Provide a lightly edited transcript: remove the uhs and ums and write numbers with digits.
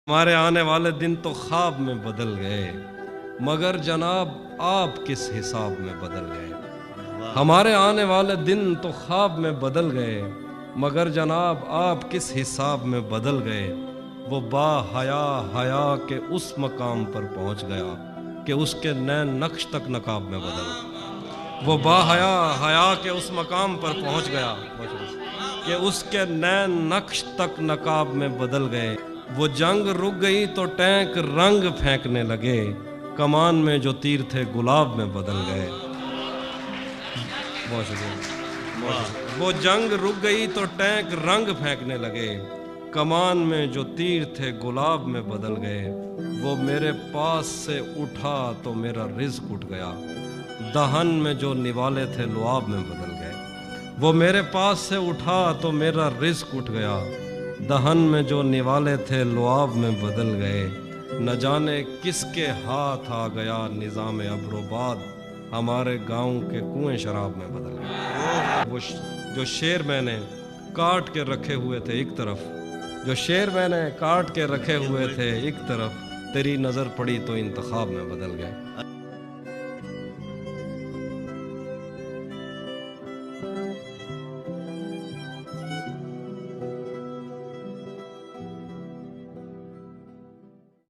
ہمارے آنے والے دن تو خواب میں بدل گئے، مگر جناب آپ کس حساب میں بدل گئے۔ ہمارے آنے والے دن تو خواب میں بدل گئے، مگر جناب آپ کس حساب میں بدل گئے۔ وہ با حیا حیا کے اس مقام پر پہنچ گیا کہ اس کے نین نقش تک نقاب میں بدل گئے۔ وہ با حیا حیا کے اس مقام پر پہنچ گیا کہ اس کے نین نقش تک نقاب میں بدل گئے۔ وہ جنگ رک گئی تو ٹینک رنگ پھینکنے لگے، کمان میں جو تیر تھے گلاب میں بدل گئے۔ بہت شکریہ۔ وہ جنگ رک گئی تو ٹینک رنگ پھینکنے لگے، کمان میں جو تیر تھے گلاب میں بدل گئے۔ وہ میرے پاس سے اٹھا تو میرا رزق اٹھ گیا، دہن میں جو نوالے تھے لعاب میں بدل گئے۔ وہ میرے پاس سے اٹھا تو میرا رزق اٹھ گیا، دہن میں جو نوالے تھے لعاب میں بدل گئے۔ نہ جانے کس کے ہاتھ آ گیا نظام ابروباد، ہمارے گاؤں کے کنویں شراب میں بدل گئے۔ وہ جو شعر میں نے کاٹ کے رکھے ہوئے تھے ایک طرف، جو شعر میں نے کاٹ کے رکھے ہوئے تھے ایک طرف، تیری نظر پڑی تو انتخاب میں بدل گئے۔